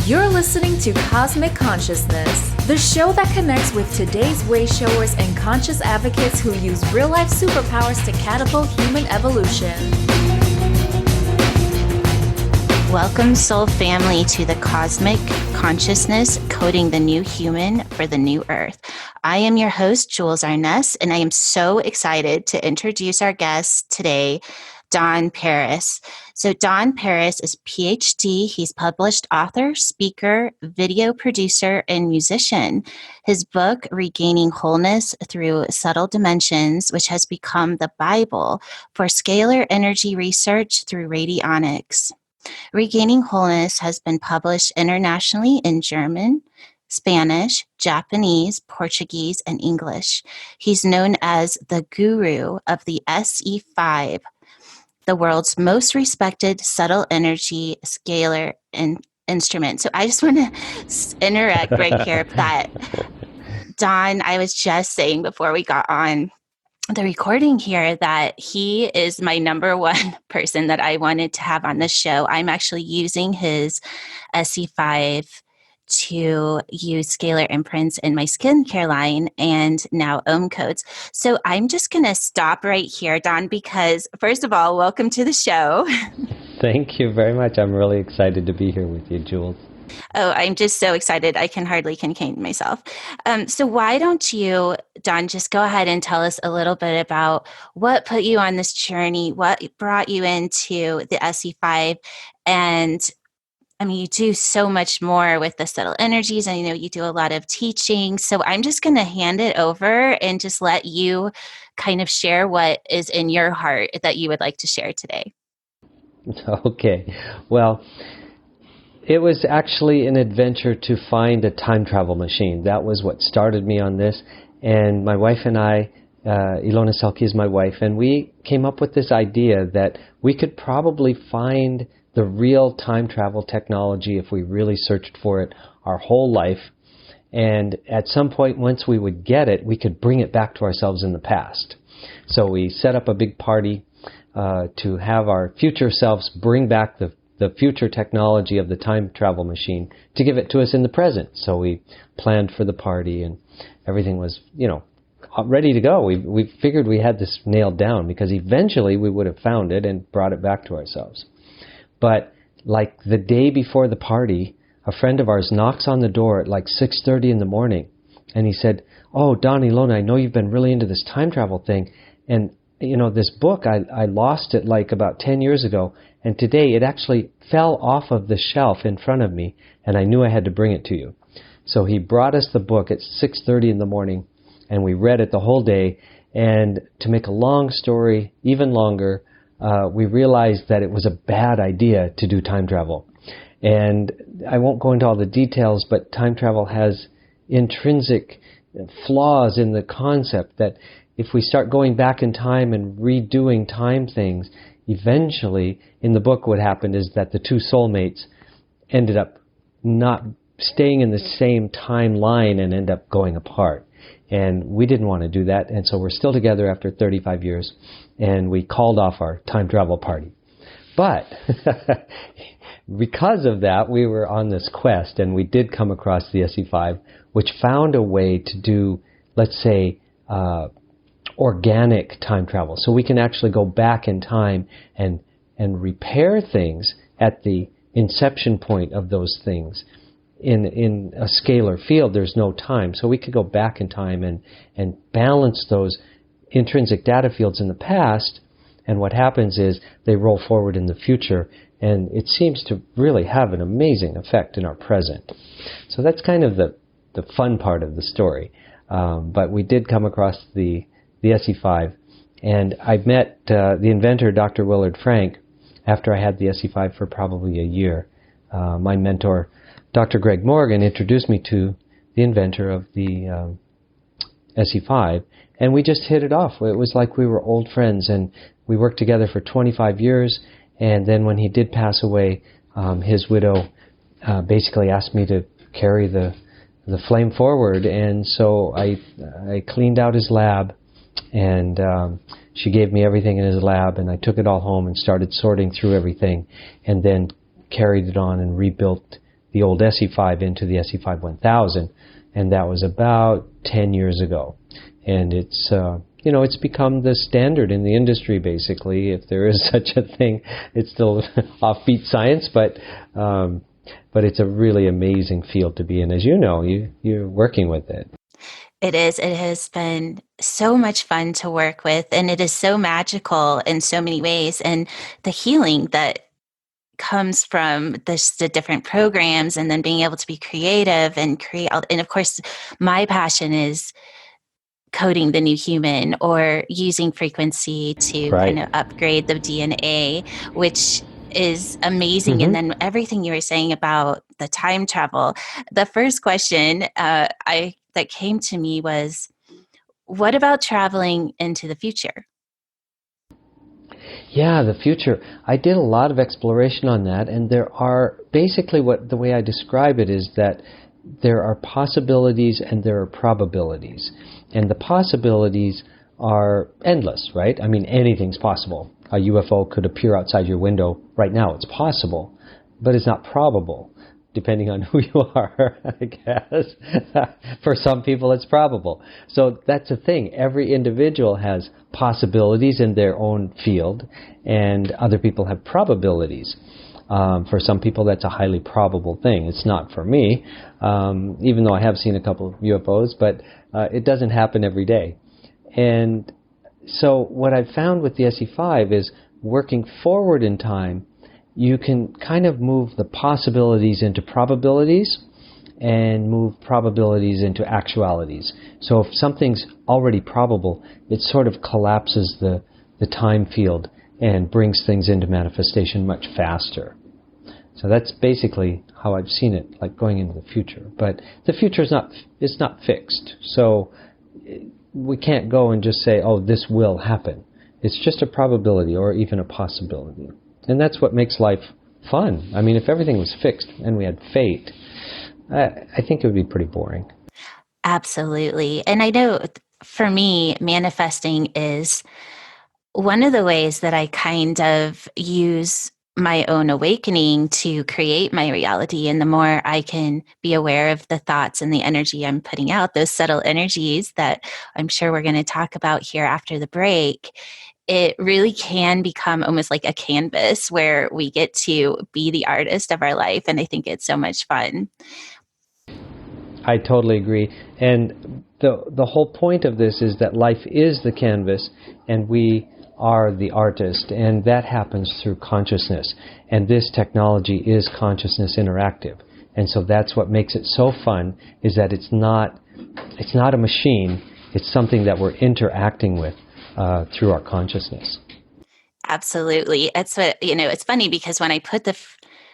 You're listening to Cosmic Consciousness, the show that connects with today's way showers and conscious advocates who use real-life superpowers to catapult human evolution. Welcome, soul family, to the Cosmic Consciousness, coding the new human for the new earth. I am your host, Jewels Arnes, and I am so excited to introduce our guest today, Don Paris. So Don Paris is PhD. He's published author, speaker, video producer, and musician. His book, Regaining Wholeness Through Subtle Dimensions, which has become the Bible for scalar energy research through radionics. Regaining Wholeness has been published internationally in German, Spanish, Japanese, Portuguese, and English. He's known as the guru of the SE5, the world's most respected subtle energy scalar instrument. So I just want to interact right here that, Don, I was just saying before we got on the recording here that he is my number one person that I wanted to have on the show. I'm actually using his SE5 to use scalar imprints in my skincare line and now ohm codes. So I'm just going to stop right here, Don, because first of all, welcome to the show. Thank you very much. I'm really excited to be here with you, Jules. Oh, I'm just so excited. I can hardly contain myself. So why don't you, Don, just go ahead and tell us a little bit about what put you on this journey, what brought you into the SE5, and I mean, you do so much more with the subtle energies. I know you do a lot of teaching. So I'm just going to hand it over and just let you kind of share what is in your heart that you would like to share today. Okay. Well, it was actually an adventure to find a time travel machine. That was what started me on this. And my wife and I, Ilona Selke is my wife, and we came up with this idea that we could probably find the real time travel technology if we really searched for it our whole life. And at some point, once we would get it, we could bring it back to ourselves in the past. So we set up a big party to have our future selves bring back the future technology of the time travel machine to give it to us in the present. So we planned for the party and everything was, ready to go. We figured we had this nailed down because eventually we would have found it and brought it back to ourselves. But like the day before the party, a friend of ours knocks on the door at like 6:30 in the morning. And he said, "Oh, Don, Ilona, I know you've been really into this time travel thing. And, this book, I lost it like about 10 years ago. And today it actually fell off of the shelf in front of me. And I knew I had to bring it to you." So he brought us the book at 6:30 in the morning. And we read it the whole day. And to make a long story even longer, we realized that it was a bad idea to do time travel. And I won't go into all the details, but time travel has intrinsic flaws in the concept that if we start going back in time and redoing time things, eventually, in the book what happened is that the two soulmates ended up not staying in the same timeline and end up going apart. And we didn't want to do that, and so we're still together after 35 years, and we called off our time travel party. But because of that, we were on this quest, and we did come across the SE5, which found a way to do, let's say, organic time travel. So we can actually go back in time and repair things at the inception point of those things. In a scalar field, there's no time. So we could go back in time and balance those intrinsic data fields in the past. And what happens is they roll forward in the future. And it seems to really have an amazing effect in our present. So that's kind of the fun part of the story. But we did come across the SE5. And I met the inventor, Dr. Willard Frank, after I had the SE5 for probably a year. My mentor, Dr. Greg Morgan, introduced me to the inventor of the SE5, and we just hit it off. It was like we were old friends, and we worked together for 25 years, and then when he did pass away, his widow basically asked me to carry the flame forward, and so I cleaned out his lab, and she gave me everything in his lab, and I took it all home and started sorting through everything, and then carried it on and rebuilt the old SE5 into the SE5 1000, and that was about 10 years ago. And it's it's become the standard in the industry, basically, if there is such a thing. It's still offbeat science, but it's a really amazing field to be in. As you know, you're working with it. It is. It has been so much fun to work with, and it is so magical in so many ways. And the healing that comes from the different programs, and then being able to be creative and create. And of course, my passion is coding the new human, or using frequency to kind of upgrade the DNA, which is amazing. And then everything you were saying about the time travel, the first question that came to me was, what about traveling into the future? Yeah, the future. I did a lot of exploration on that, and there are basically the way I describe it is that there are possibilities and there are probabilities. And the possibilities are endless, right? I mean, anything's possible. A UFO could appear outside your window right now. It's possible, but it's not probable, depending on who you are, I guess. For some people, it's probable. So that's the thing. Every individual has possibilities in their own field, and other people have probabilities. For some people, that's a highly probable thing. It's not for me, even though I have seen a couple of UFOs, but it doesn't happen every day. And so what I've found with the SE5 is working forward in time, you can kind of move the possibilities into probabilities and move probabilities into actualities. So if something's already probable, it sort of collapses the time field and brings things into manifestation much faster. So that's basically how I've seen it, like going into the future. But the future is not fixed. So we can't go and just say, oh, this will happen. It's just a probability or even a possibility. And that's what makes life fun. I mean, if everything was fixed and we had fate, I think it would be pretty boring. Absolutely. And I know for me, manifesting is one of the ways that I kind of use my own awakening to create my reality. And the more I can be aware of the thoughts and the energy I'm putting out, those subtle energies that I'm sure we're going to talk about here after the break, it really can become almost like a canvas where we get to be the artist of our life. And I think it's so much fun. I totally agree. And the whole point of this is that life is the canvas and we are the artist, and that happens through consciousness. And this technology is consciousness interactive. And so that's what makes it so fun, is that it's not a machine, it's something that we're interacting with through our consciousness. Absolutely. It's what, it's funny because when I put the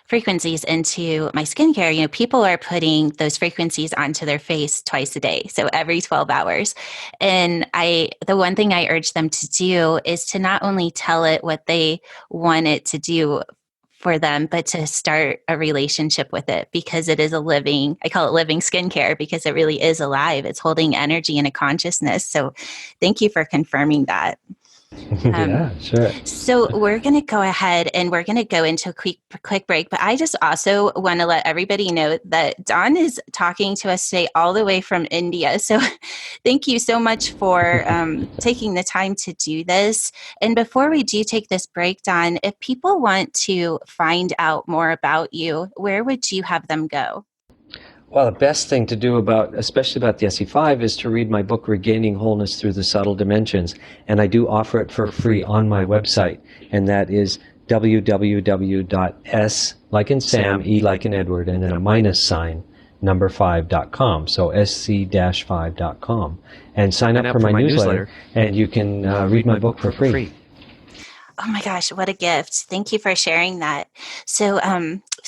frequencies into my skincare, people are putting those frequencies onto their face twice a day. So every 12 hours. And the one thing I urge them to do is to not only tell it what they want it to do for them, but to start a relationship with it, because it is I call it living skincare, because it really is alive. It's holding energy and a consciousness. So thank you for confirming that. Yeah, sure. So we're going to go ahead and we're going to go into a quick break. But I just also want to let everybody know that Don is talking to us today all the way from India. So thank you so much for taking the time to do this. And before we do take this break, Don, if people want to find out more about you, where would you have them go? Well, the best thing to do especially about the SE5, is to read my book, Regaining Wholeness Through the Subtle Dimensions. And I do offer it for free on my website. And that is www.s, like in Sam, E like in Edward, and then a minus sign, number 5.com. So sc-5.com. And sign up for my newsletter, and you can read my book for free. Oh my gosh, what a gift. Thank you for sharing that. So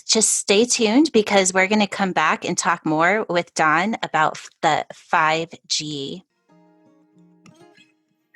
just stay tuned, because we're going to come back and talk more with Don about the 5G.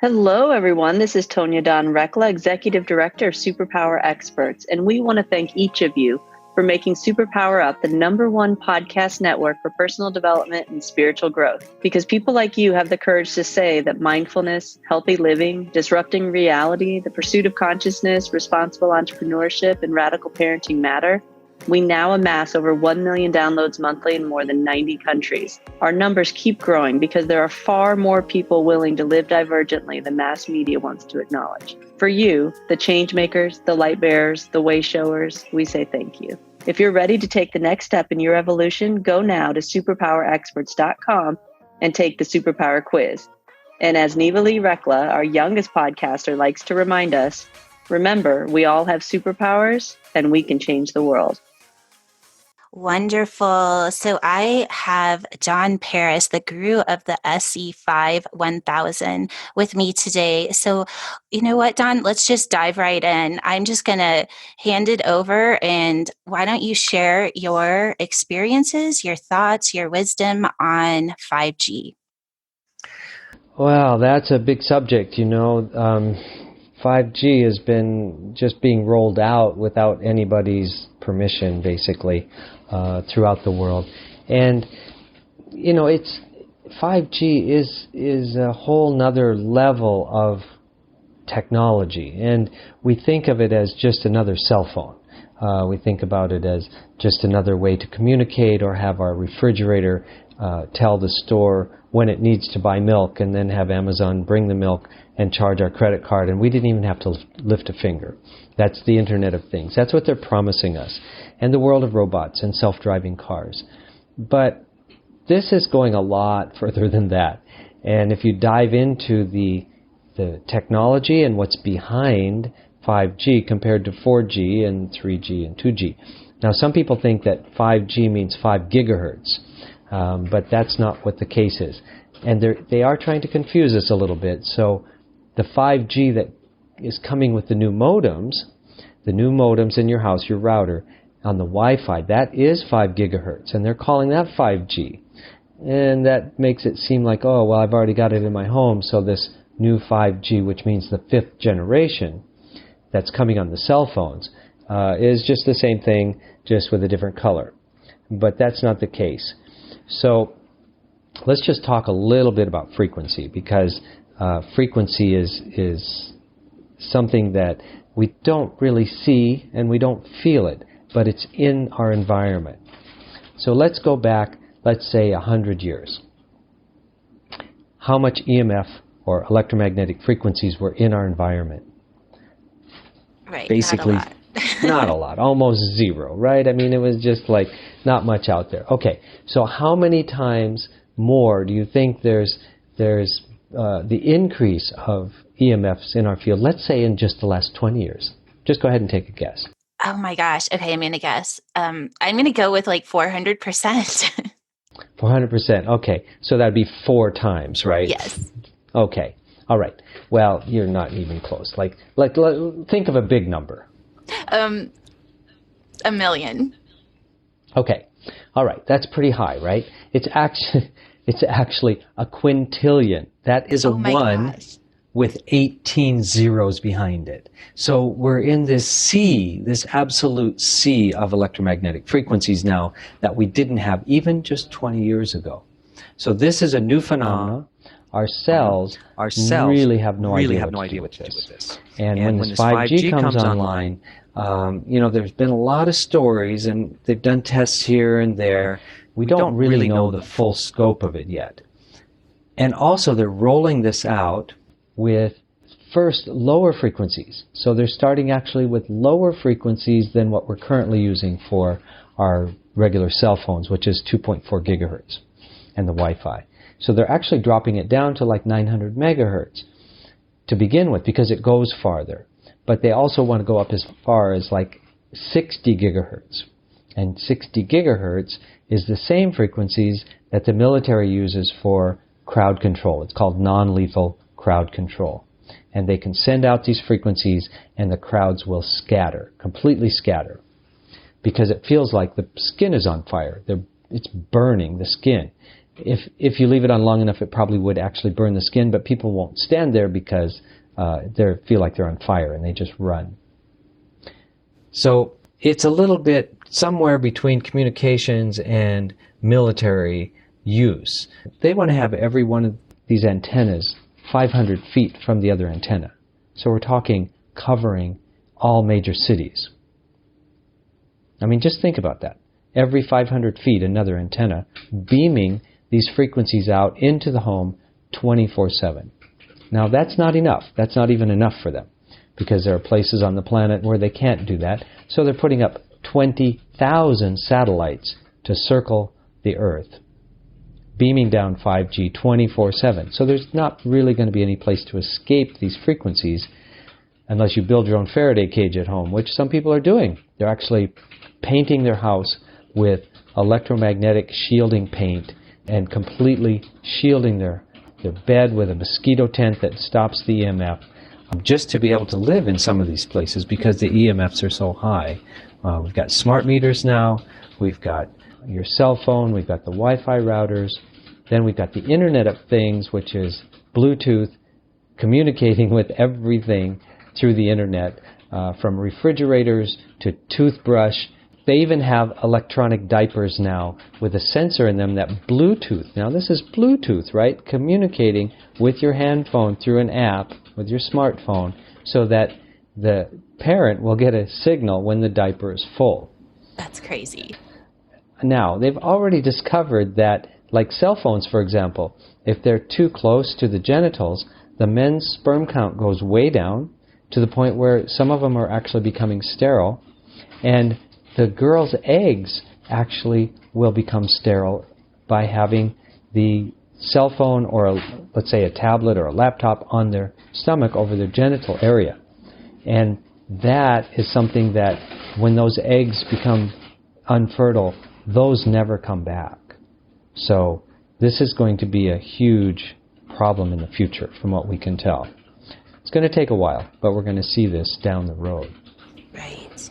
Hello, everyone. This is Tonya Don Rekla, Executive Director of Superpower Experts, and we want to thank each of you for making Superpower Up the #1 podcast network for personal development and spiritual growth. Because people like you have the courage to say that mindfulness, healthy living, disrupting reality, the pursuit of consciousness, responsible entrepreneurship, and radical parenting matter. We now amass over 1 million downloads monthly in more than 90 countries. Our numbers keep growing because there are far more people willing to live divergently than mass media wants to acknowledge. For you, the change makers, the light bearers, the way showers, we say thank you. If you're ready to take the next step in your evolution, go now to superpowerexperts.com and take the Superpower Quiz. And as Neva Lee Rekla, our youngest podcaster, likes to remind us, remember, we all have superpowers and we can change the world. Wonderful. So I have John Paris, the guru of the SE5 1000 with me today. So you know what, Don, let's just dive right in. I'm just going to hand it over, and why don't you share your experiences, your thoughts, your wisdom on 5G? Well, that's a big subject, 5G has been just being rolled out without anybody's permission, basically, throughout the world. And, it's 5G is a whole nother level of technology. And we think of it as just another cell phone. We think about it as just another way to communicate or have our refrigerator tell the store when it needs to buy milk, and then have Amazon bring the milk and charge our credit card, and we didn't even have to lift a finger. That's the Internet of Things. That's what they're promising us. And the world of robots and self-driving cars. But this is going a lot further than that. And if you dive into the technology and what's behind 5G compared to 4G and 3G and 2G. Now, some people think that 5G means 5 gigahertz. But that's not what the case is. And they are trying to confuse us a little bit. So the 5G that is coming with the new modems in your house, your router, on the Wi-Fi, that is 5 gigahertz. And they're calling that 5G. And that makes it seem like, oh, well, I've already got it in my home, so this new 5G, which means the 5th generation that's coming on the cell phones, is just the same thing, just with a different color. But that's not the case. So let's just talk a little bit about frequency, because frequency is something that we don't really see and we don't feel it, but it's in our environment. So let's go back, let's say 100 years. How much EMF or electromagnetic frequencies were in our environment? Right, basically not a lot. not a lot, almost zero, right? I mean, it was just like not much out there. Okay, so how many times more do you think there's the increase of EMFs in our field, let's say in just the last 20 years? Just go ahead and take a guess. Oh my gosh. Okay, I'm going to guess. I'm going to go with like 400%. 400%. Okay, so that'd be 4 times, right? Yes. Okay. All right. Well, you're not even close. Like think of a big number. 1 million. Okay. All right. That's pretty high, right? It's actually a quintillion. That is a 1 with 18 zeros behind it. So we're in this absolute sea of electromagnetic frequencies now that we didn't have even just 20 years ago. So this is a new phenomenon. Our cells really have no idea what to do with this. And when this 5G comes online, there's been a lot of stories, and they've done tests here and there. We don't really know the full scope of it yet. And also, they're rolling this out with first lower frequencies. So they're starting actually with lower frequencies than what we're currently using for our regular cell phones, which is 2.4 gigahertz, and the Wi-Fi. So they're actually dropping it down to like 900 megahertz to begin with, because it goes farther. But they also want to go up as far as like 60 gigahertz. And 60 gigahertz is the same frequencies that the military uses for crowd control. It's called non-lethal crowd control. And they can send out these frequencies and the crowds will scatter, completely scatter, because it feels like the skin is on fire. It's burning the skin. If you leave it on long enough, it probably would actually burn the skin, but people won't stand there because they feel like they're on fire and they just run. So it's a little bit somewhere between communications and military use. They want to have every one of these antennas 500 feet from the other antenna. So we're talking covering all major cities. I mean, just think about that. Every 500 feet, another antenna beaming these frequencies out into the home 24/7. Now, that's not enough. That's not even enough for them, because there are places on the planet where they can't do that. So they're putting up 20,000 satellites to circle the Earth, beaming down 5G 24/7. So there's not really going to be any place to escape these frequencies unless you build your own Faraday cage at home, which some people are doing. They're actually painting their house with electromagnetic shielding paint and completely shielding their bed with a mosquito tent that stops the EMF, just to be able to live in some of these places because the EMFs are so high. We've got smart meters now, we've got your cell phone, we've got the Wi-Fi routers, then we've got the Internet of Things, which is Bluetooth communicating with everything through the Internet, from refrigerators to toothbrush. They even have electronic diapers now with a sensor in them that Bluetooth. Now this is Bluetooth, right? Communicating with your hand phone through an app with your smartphone so that the parent will get a signal when the diaper is full. That's crazy. Now, they've already discovered that, like cell phones, for example, if they're too close to the genitals, the men's sperm count goes way down to the point where some of them are actually becoming sterile, and the girl's eggs actually will become sterile by having the cell phone or, let's say, a tablet or a laptop on their stomach over their genital area. And that is something that when those eggs become unfertile, those never come back. So this is going to be a huge problem in the future from what we can tell. It's going to take a while, but we're going to see this down the road. Right.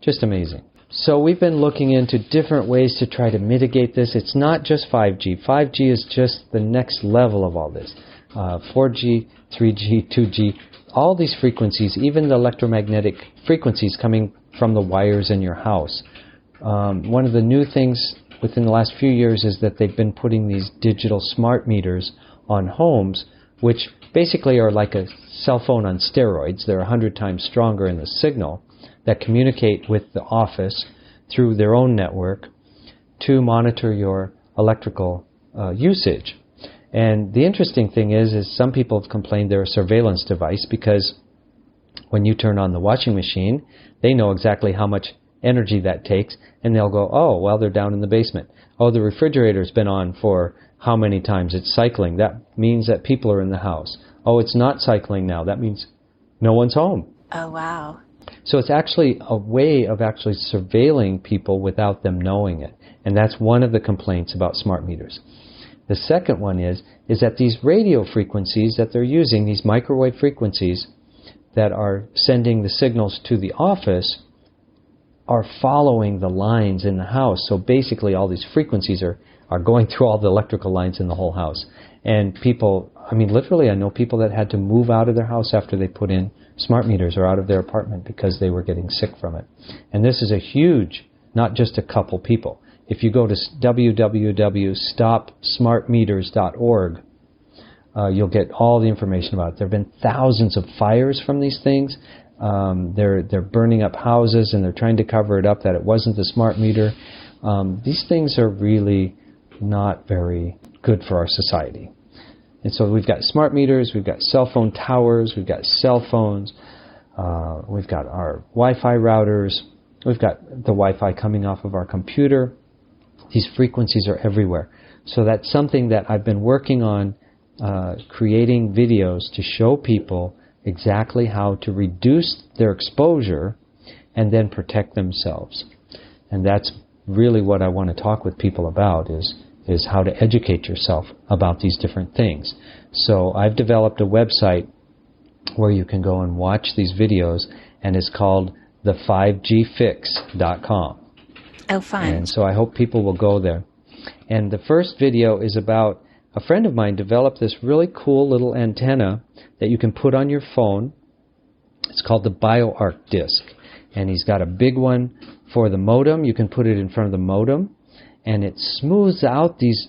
Just amazing. So we've been looking into different ways to try to mitigate this. It's not just 5G. 5G is just the next level of all this. 4G, 3G, 2G, all these frequencies, even the electromagnetic frequencies coming from the wires in your house. One of the new things within the last few years is that they've been putting these digital smart meters on homes, which basically are like a cell phone on steroids. They're 100 times stronger in the signal, that communicate with the office through their own network to monitor your electrical usage. And the interesting thing is some people have complained they're a surveillance device because when you turn on the washing machine, they know exactly how much energy that takes, and they'll go, oh, well, they're down in the basement. Oh, the refrigerator's been on for how many times? It's cycling. That means that people are in the house. Oh, it's not cycling now. That means no one's home. Oh, wow. So it's actually a way of actually surveilling people without them knowing it. And that's one of the complaints about smart meters. The second one is that these radio frequencies that they're using, these microwave frequencies that are sending the signals to the office, are following the lines in the house. So basically all these frequencies are going through all the electrical lines in the whole house. And people, I mean, literally I know people that had to move out of their house after they put in smart meters or out of their apartment because they were getting sick from it. And this is a huge, not just a couple people. If you go to www.stopsmartmeters.org, you'll get all the information about it. There have been thousands of fires from these things. They're burning up houses and they're trying to cover it up that it wasn't the smart meter. These things are really not very good for our society. And so we've got smart meters, we've got cell phone towers, we've got cell phones, we've got our Wi-Fi routers, we've got the Wi-Fi coming off of our computer. These frequencies are everywhere. So that's something that I've been working on, creating videos to show people exactly how to reduce their exposure and then protect themselves. And that's really what I want to talk with people about is how to educate yourself about these different things. So I've developed a website where you can go and watch these videos, and it's called the5gfix.com. Oh, fun. And so I hope people will go there. And the first video is about a friend of mine developed this really cool little antenna that you can put on your phone. It's called the BioArc disc. And he's got a big one for the modem. You can put it in front of the modem. And it smooths out these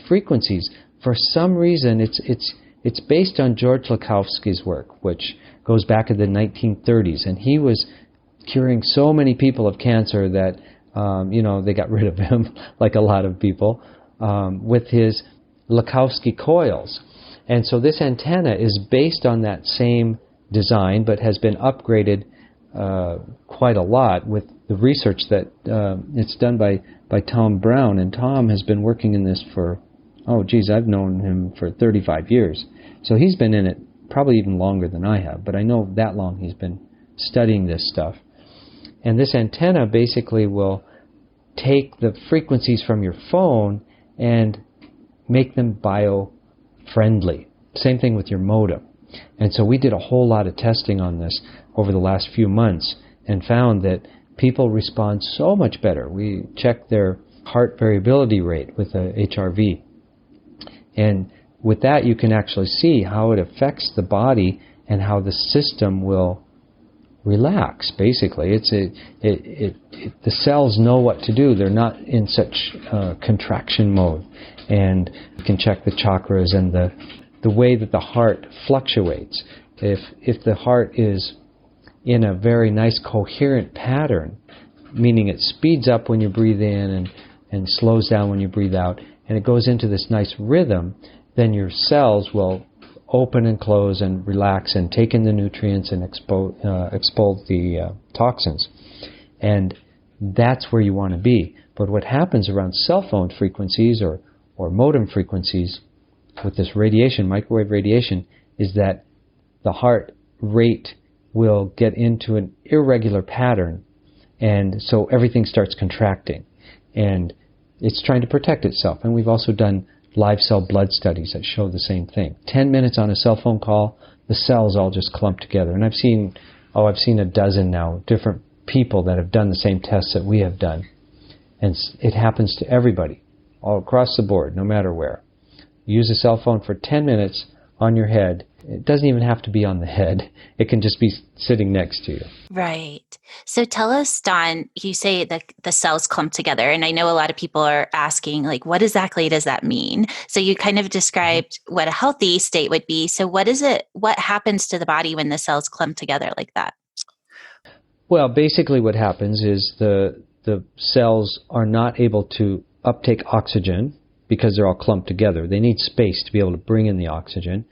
frequencies. For some reason, it's based on George Lakhovsky's work, which goes back in the 1930s. And he was curing so many people of cancer that, they got rid of him, like a lot of people, with his Lakowski coils. And so this antenna is based on that same design, but has been upgraded quite a lot with the research that it's done by Tom Brown. And Tom has been working in this for, I've known him for 35 years. So he's been in it probably even longer than I have, but I know that long he's been studying this stuff. And this antenna basically will take the frequencies from your phone and make them bio-friendly. Same thing with your modem. And so we did a whole lot of testing on this over the last few months and found that people respond so much better. We checked their heart variability rate with a HRV. And with that, you can actually see how it affects the body and how the system will relax, basically. The cells know what to do. They're not in such contraction mode. And you can check the chakras and the way that the heart fluctuates. If the heart is in a very nice coherent pattern, meaning it speeds up when you breathe in and slows down when you breathe out, and it goes into this nice rhythm, then your cells will open and close and relax and take in the nutrients and expel the toxins. And that's where you want to be. But what happens around cell phone frequencies or modem frequencies with this radiation, microwave radiation, is that the heart rate will get into an irregular pattern, and so everything starts contracting. And it's trying to protect itself. And we've also done live cell blood studies that show the same thing. 10 minutes on a cell phone call, the cells all just clump together. And I've seen a dozen now, different people that have done the same tests that we have done. And it happens to everybody, all across the board, no matter where. Use a cell phone for 10 minutes on your head. It doesn't even have to be on the head. It can just be sitting next to you. Right. So tell us, Don, you say that the cells clump together, and I know a lot of people are asking, like, what exactly does that mean? So you kind of described what a healthy state would be. So what happens to the body when the cells clump together like that? Well, basically what happens is the cells are not able to uptake oxygen because they're all clumped together. They need space to be able to bring in the oxygen.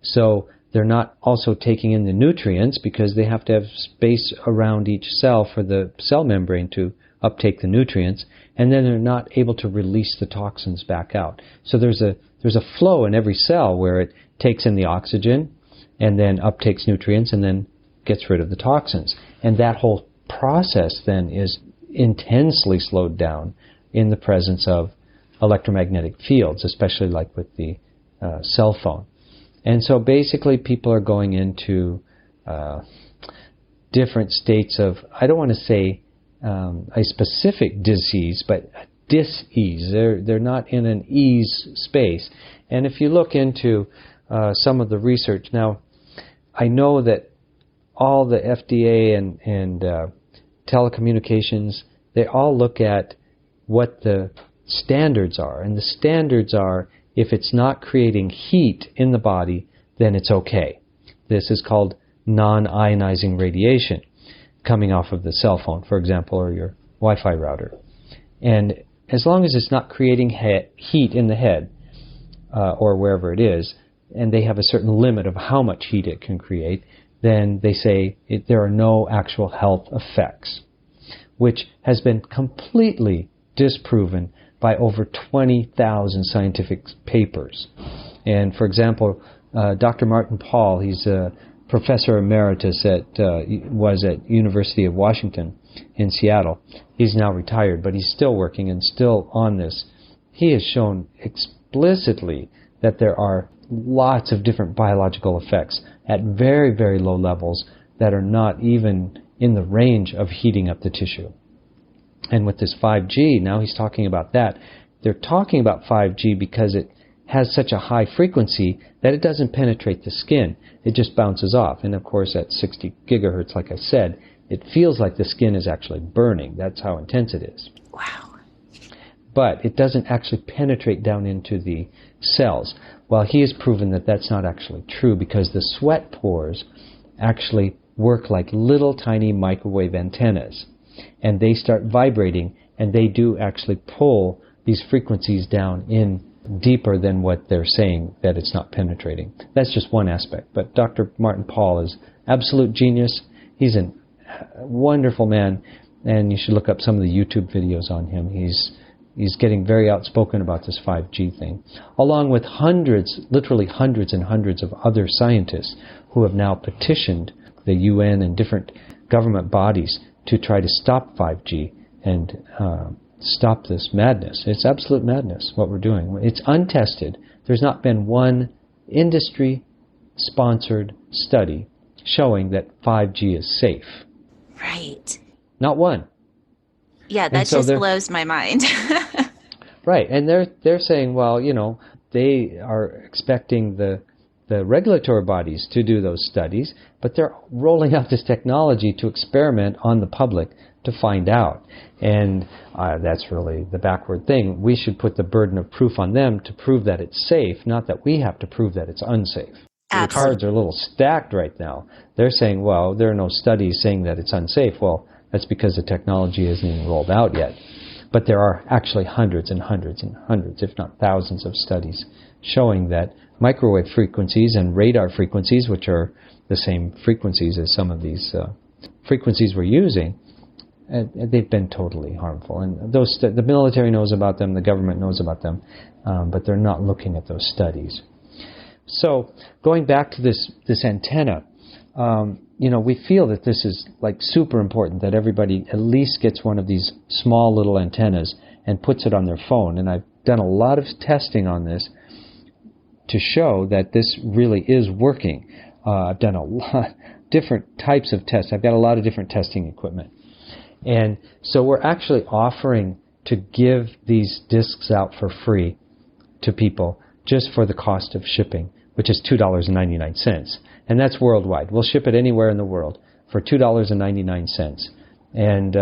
So they're not also taking in the nutrients because they have to have space around each cell for the cell membrane to uptake the nutrients, and then they're not able to release the toxins back out. So there's a flow in every cell where it takes in the oxygen and then uptakes nutrients and then gets rid of the toxins. And that whole process then is intensely slowed down in the presence of electromagnetic fields, especially like with the cell phone. And so basically people are going into different states of, I don't want to say a specific disease, but dis-ease. They're not in an ease space. And if you look into some of the research, now I know that all the FDA and telecommunications, they all look at what the standards are. And the standards are, if it's not creating heat in the body, then it's okay. This is called non-ionizing radiation coming off of the cell phone, for example, or your Wi-Fi router. And as long as it's not creating heat in the head or wherever it is, and they have a certain limit of how much heat it can create, then they say there are no actual health effects, which has been completely disproven by over 20,000 scientific papers. And for example, Dr. Martin Pall, he's a professor emeritus was at University of Washington in Seattle. He's now retired, but he's still working and still on this. He has shown explicitly that there are lots of different biological effects at very, very low levels that are not even in the range of heating up the tissue. And with this 5G, now he's talking about that. They're talking about 5G because it has such a high frequency that it doesn't penetrate the skin. It just bounces off. And of course, at 60 gigahertz, like I said, it feels like the skin is actually burning. That's how intense it is. Wow. But it doesn't actually penetrate down into the cells. Well, he has proven that that's not actually true because the sweat pores actually work like little tiny microwave antennas. And they start vibrating, and they do actually pull these frequencies down in deeper than what they're saying that it's not penetrating. That's just one aspect. But Dr. Martin Pall is absolute genius. He's a wonderful man, and you should look up some of the YouTube videos on him. He's getting very outspoken about this 5G thing, along with hundreds, literally hundreds and hundreds of other scientists who have now petitioned the UN and different government bodies to try to stop 5G and stop this madness. It's absolute madness what we're doing. It's untested. There's not been one industry-sponsored study showing that 5G is safe. Right. Not one. Yeah, that just blows my mind. Right, and they're saying, well, they are expecting the regulatory bodies to do those studies, but they're rolling out this technology to experiment on the public to find out. And that's really the backward thing. We should put the burden of proof on them to prove that it's safe, not that we have to prove that it's unsafe. Absolutely. The cards are a little stacked right now. They're saying, well, there are no studies saying that it's unsafe. Well, that's because the technology isn't even rolled out yet. But there are actually hundreds and hundreds and hundreds, if not thousands, of studies showing that microwave frequencies and radar frequencies, which are the same frequencies as some of these frequencies we're using, they've been totally harmful. And the military knows about them, the government knows about them, but they're not looking at those studies. So going back to this antenna, we feel that this is like super important, that everybody at least gets one of these small little antennas and puts it on their phone. And I've done a lot of testing on this to show that this really is working. I've done a lot different types of tests. I've got a lot of different testing equipment. And so we're actually offering to give these discs out for free to people just for the cost of shipping, which is $2.99. And that's worldwide. We'll ship it anywhere in the world for $2.99. And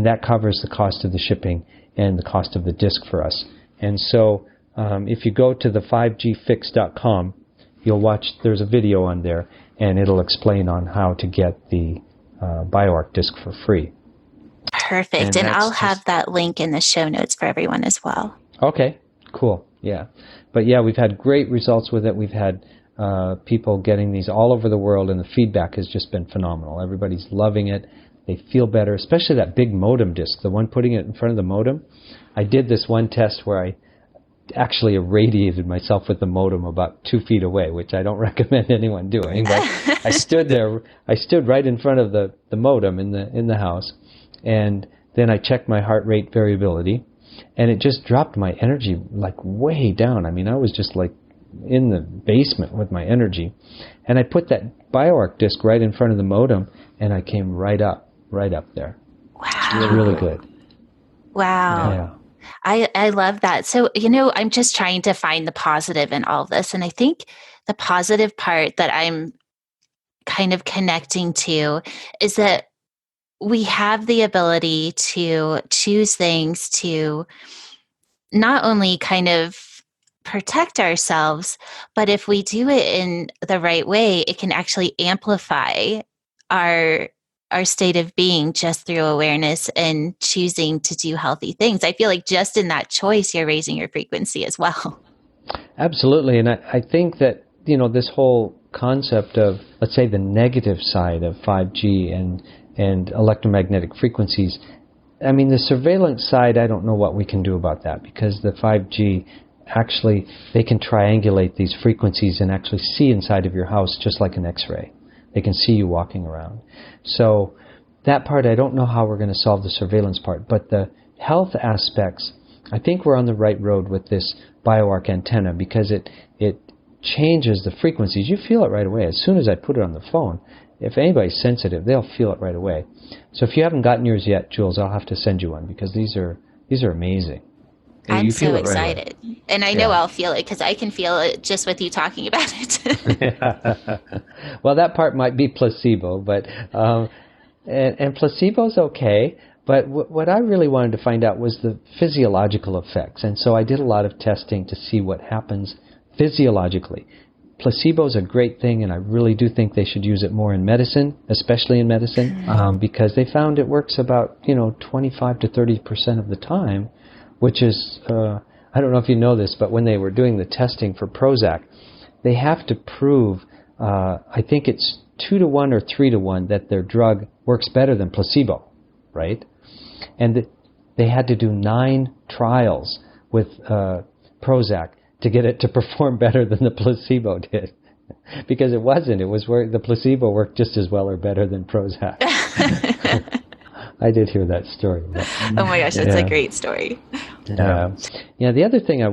that covers the cost of the shipping and the cost of the disc for us. And so if you go to the 5gfix.com, you'll watch, there's a video on there, and it'll explain on how to get the BioArc disc for free. Perfect. And I'll have that link in the show notes for everyone as well. Okay, cool. Yeah. But yeah, we've had great results with it. We've had people getting these all over the world, and the feedback has just been phenomenal. Everybody's loving it. They feel better, especially that big modem disc, the one putting it in front of the modem. I did this one test where I actually irradiated myself with the modem about 2 feet away, which I don't recommend anyone doing. But I stood right in front of the modem in the house, and then I checked my heart rate variability, and it just dropped my energy like way down. I mean, I was just like in the basement with my energy, and I put that BioArc disc right in front of the modem, and I came right up there. Wow. It was really good. Wow. Yeah. I love that. So, I'm just trying to find the positive in all this. And I think the positive part that I'm kind of connecting to is that we have the ability to choose things to not only kind of protect ourselves, but if we do it in the right way, it can actually amplify our state of being just through awareness and choosing to do healthy things. I feel like just in that choice, you're raising your frequency as well. Absolutely. And I think that, this whole concept of, let's say, the negative side of 5G and electromagnetic frequencies, I mean, the surveillance side, I don't know what we can do about that, because the 5G, actually, they can triangulate these frequencies and actually see inside of your house just like an X-ray. They can see you walking around. So that part, I don't know how we're going to solve the surveillance part. But the health aspects, I think we're on the right road with this BioArc antenna, because it changes the frequencies. You feel it right away. As soon as I put it on the phone, if anybody's sensitive, they'll feel it right away. So if you haven't gotten yours yet, Jules, I'll have to send you one, because these are amazing. I'm so excited. Right, and I know I'll feel it, because I can feel it just with you talking about it. Well, that part might be placebo, but and placebo's okay. But what I really wanted to find out was the physiological effects. And so I did a lot of testing to see what happens physiologically. placebo is a great thing, and I really do think they should use it more in medicine, especially in medicine, because they found it works about 25 to 30% of the time, which is I don't know if you know this, but when they were doing the testing for Prozac, they have to prove I think it's 2 to 1 or 3 to 1 that their drug works better than placebo, right? And they had to do 9 trials with Prozac to get it to perform better than the placebo did. Because it wasn't. It was where the placebo worked just as well or better than Prozac. I did hear that story. But, oh my gosh, that's a great story. Yeah. The other thing I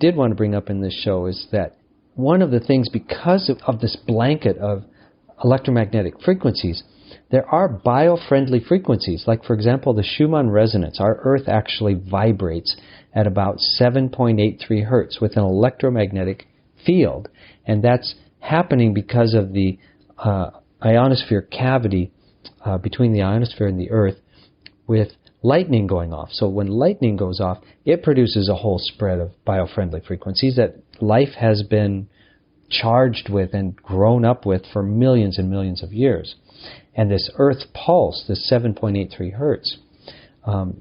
did want to bring up in this show is that one of the things, because of this blanket of electromagnetic frequencies, there are bio-friendly frequencies. Like, for example, the Schumann resonance. Our Earth actually vibrates at about 7.83 hertz with an electromagnetic field. And that's happening because of the ionosphere cavity between the ionosphere and the Earth with lightning going off. So when lightning goes off, it produces a whole spread of bio-friendly frequencies that life has been charged with and grown up with for millions and millions of years. And this Earth pulse, this 7.83 hertz,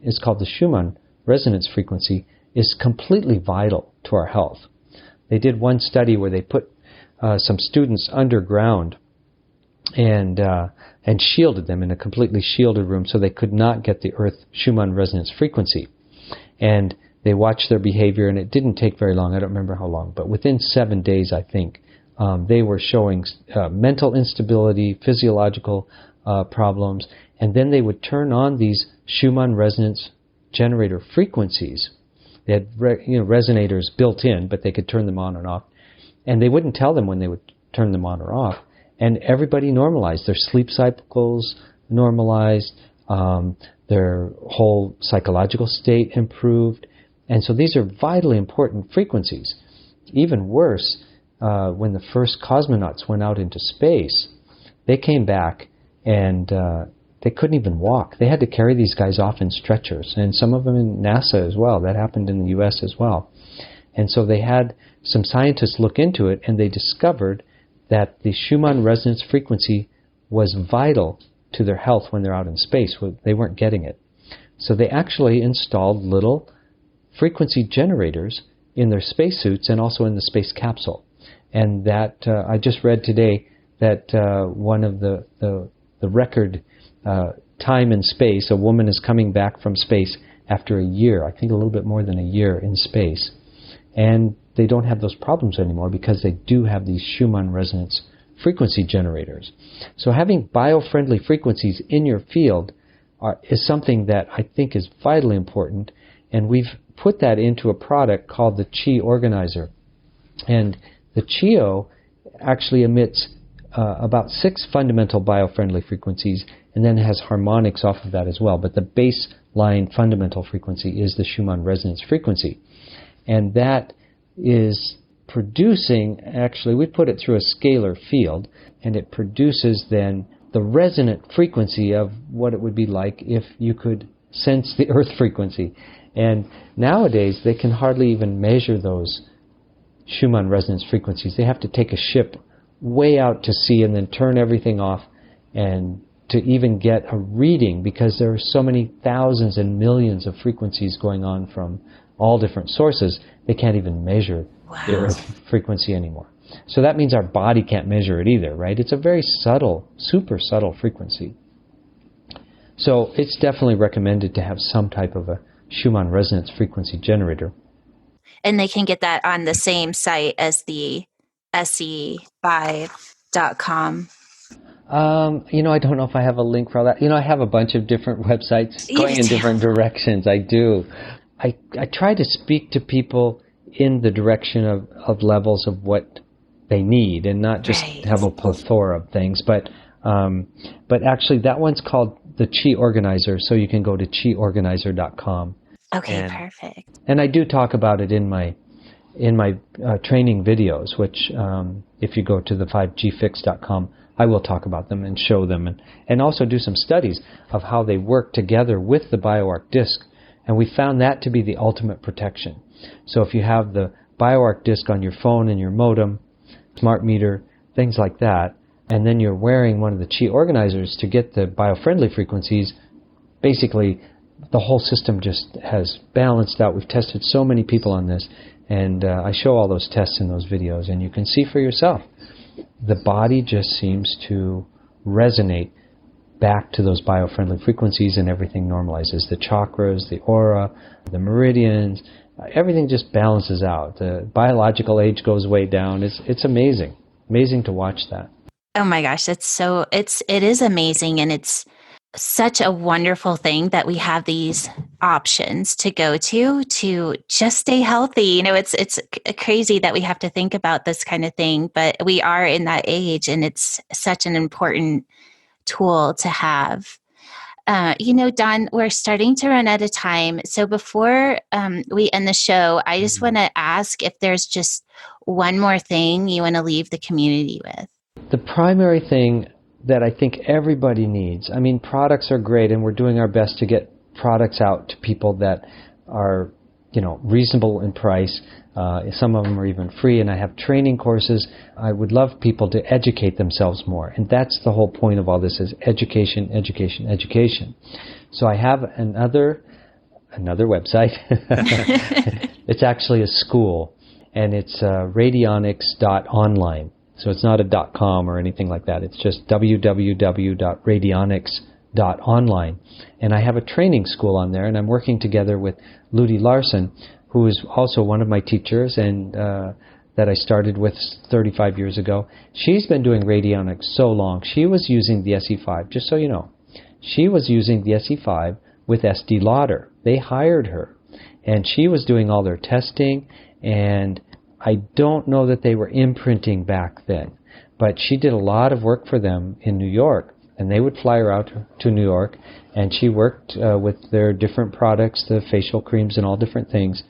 is called the Schumann resonance frequency, is completely vital to our health. They did one study where they put some students underground and shielded them in a completely shielded room so they could not get the Earth Schumann resonance frequency. And they watched their behavior, and it didn't take very long. I don't remember how long, but within 7 days, I think, they were showing mental instability, physiological problems, and then they would turn on these Schumann resonance generator frequencies. They had resonators built in, but they could turn them on and off. And they wouldn't tell them when they would turn them on or off. And everybody normalized. Their sleep cycles normalized. Their whole psychological state improved. And so these are vitally important frequencies. Even worse, when the first cosmonauts went out into space, they came back and they couldn't even walk. They had to carry these guys off in stretchers, and some of them in NASA as well. That happened in the U.S. as well. And so they had some scientists look into it, and they discovered that the Schumann resonance frequency was vital to their health when they're out in space. They weren't getting it. So they actually installed little frequency generators in their spacesuits and also in the space capsule. And that I just read today that one of the record time in space, a woman is coming back from space after a year, I think a little bit more than a year in space. And they don't have those problems anymore because they do have these Schumann resonance frequency generators. So having bio-friendly frequencies in your field is something that I think is vitally important. And we've put that into a product called the Chi Organizer. And the Chio actually emits about 6 fundamental bio-friendly frequencies, and then has harmonics off of that as well. But the baseline fundamental frequency is the Schumann resonance frequency. And that is producing, actually, we put it through a scalar field, and it produces then the resonant frequency of what it would be like if you could sense the Earth frequency. And nowadays, they can hardly even measure those Schumann resonance frequencies. They have to take a ship way out to sea and then turn everything off and to even get a reading, because there are so many thousands and millions of frequencies going on from all different sources, they can't even measure the Earth frequency anymore. So that means our body can't measure it either, right? It's a very subtle, super subtle frequency. So it's definitely recommended to have some type of a Schumann resonance frequency generator. And they can get that on the same site as the se5.com. I don't know if I have a link for all that. I have a bunch of different websites going in different directions. I do. I try to speak to people in the direction of levels of what they need, and not just have a plethora of things. But actually, that one's called the Chi Organizer, so you can go to chiorganizer.com. Okay, perfect. And I do talk about it in my training videos, which if you go to the 5gfix.com, I will talk about them and show them, and also do some studies of how they work together with the BioArc disc. And we found that to be the ultimate protection. So if you have the BioArc disc on your phone and your modem, smart meter, things like that, and then you're wearing one of the chi organizers to get the bio-friendly frequencies, basically the whole system just has balanced out. We've tested so many people on this, and I show all those tests in those videos, and you can see for yourself. The body just seems to resonate back to those bio-friendly frequencies, and everything normalizes. The chakras, the aura, the meridians, everything just balances out. The biological age goes way down. It's amazing. Amazing to watch that. Oh my gosh, it is amazing, and it's such a wonderful thing that we have these options to go to just stay healthy. You know, it's crazy that we have to think about this kind of thing, but we are in that age, and it's such an important tool to have. Don, we're starting to run out of time. So before we end the show, I just want to ask if there's just one more thing you want to leave the community with. The primary thing that I think everybody needs, I mean, products are great, and we're doing our best to get products out to people that are, reasonable in price. Some of them are even free, and I have training courses. I would love people to educate themselves more, and that's the whole point of all this, is education, education, education. So I have another website. It's actually a school, and it's radionics.online. So it's not a .com or anything like that. It's just www.radionics.online. And I have a training school on there, and I'm working together with Ludi Larson, who is also one of my teachers, and that I started with 35 years ago. She's been doing radionics so long. She was using the SE5, just so you know. She was using the SE5 with SD Lauder. They hired her, and she was doing all their testing, and I don't know that they were imprinting back then, but she did a lot of work for them in New York, and they would fly her out to New York, and she worked with their different products, the facial creams and all different things,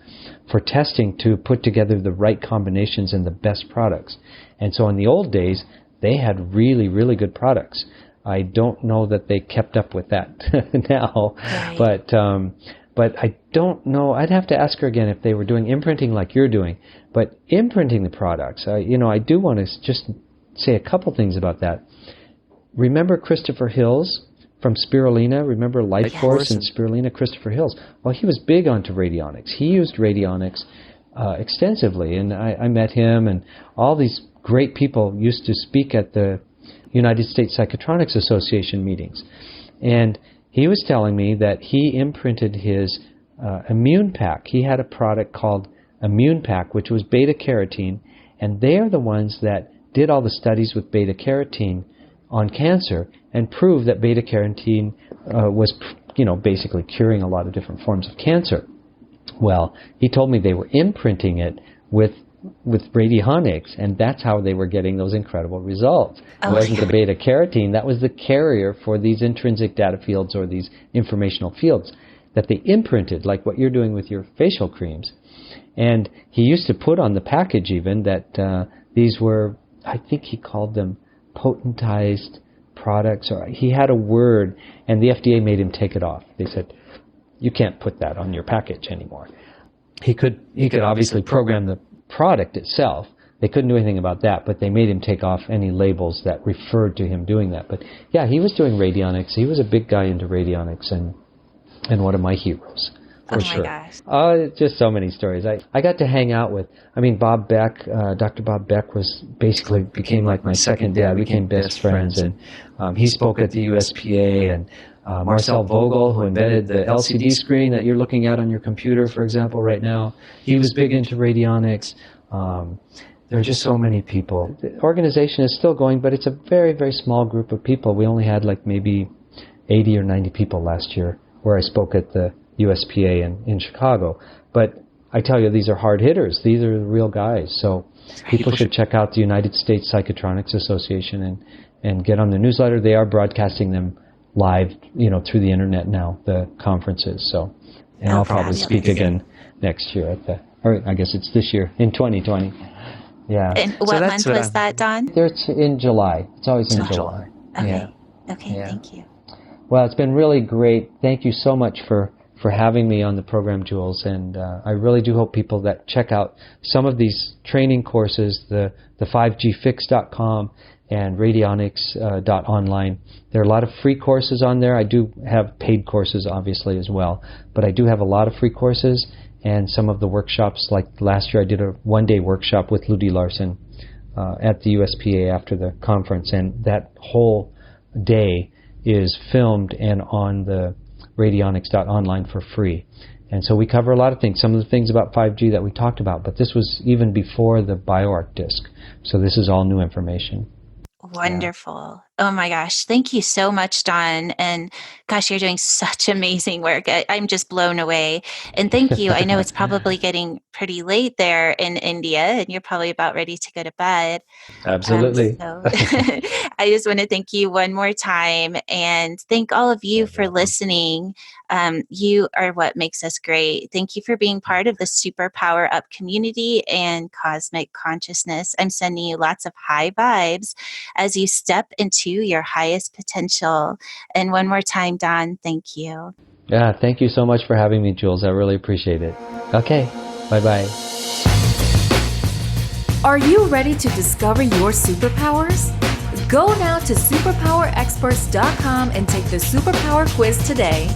for testing to put together the right combinations and the best products. And so in the old days, they had really, really good products. I don't know that they kept up with that now, right. But I don't know. I'd have to ask her again if they were doing imprinting like you're doing. But imprinting the products, I do want to just say a couple things about that. Remember Christopher Hills from Spirulina? Remember Life Force and Spirulina? Christopher Hills. Well, he was big onto radionics. He used radionics extensively, and I met him, and all these great people used to speak at the United States Psychotronics Association meetings. And he was telling me that he imprinted his immune pack. He had a product called Immune Pack, which was beta-carotene, and they are the ones that did all the studies with beta-carotene on cancer and proved that beta-carotene was, basically curing a lot of different forms of cancer. Well, he told me they were imprinting it with radionics, and that's how they were getting those incredible results. It wasn't the beta-carotene, that was the carrier for these intrinsic data fields or these informational fields that they imprinted, like what you're doing with your facial creams. And he used to put on the package even that these were, I think he called them potentized products, or he had a word, and the FDA made him take it off. They said, you can't put that on your package anymore. He could obviously program the product itself. They couldn't do anything about that, but they made him take off any labels that referred to him doing that. But yeah, he was doing radionics. He was a big guy into radionics, and one of my heroes. For sure. My gosh. Oh, just so many stories. I got to hang out with, Bob Beck, Dr. Bob Beck became like my second dad. We became best friends, and he spoke at the USPA, and Marcel Vogel, who invented the LCD screen that you're looking at on your computer, for example, right now, he was big into radionics. There are just so many people. The organization is still going, but it's a very, very small group of people. We only had like maybe 80 or 90 people last year where I spoke at the USPA in Chicago. But I tell you, these are hard hitters. These are the real guys. So people should check out the United States Psychotronics Association and get on the newsletter. They are broadcasting them live, through the internet now, the conferences. So, and I'll probably speak again next year or I guess it's this year, in 2020. Yeah. And what month was that, Don? It's in July. It's always in July. Okay. Yeah. Okay, yeah. Thank you. Well, it's been really great. Thank you so much for for having me on the program, Jules. And I really do hope people that check out some of these training courses, the 5gfix.com and radionics.online. There are a lot of free courses on there. I do have paid courses, obviously, as well. But I do have a lot of free courses, and some of the workshops, like last year I did a one-day workshop with Ludi Larson at the USPA after the conference, and that whole day is filmed and on the radionics.online for free. And so we cover a lot of things, some of the things about 5G that we talked about, but this was even before the BioArc disc. So this is all new information. Wonderful. Yeah. Oh my gosh. Thank you so much, Don. And gosh, you're doing such amazing work. I'm just blown away. And thank you. I know it's probably getting pretty late there in India, and you're probably about ready to go to bed. Absolutely. So I just want to thank you one more time and thank all of you for listening. You are what makes us great. Thank you for being part of the Super Power Up community and cosmic consciousness. I'm sending you lots of high vibes as you step into your highest potential. And one more time, Don, thank you. Yeah, thank you so much for having me, Jules. I really appreciate it. Okay, bye-bye. Are you ready to discover your superpowers? Go now to superpowerexperts.com and take the superpower quiz today.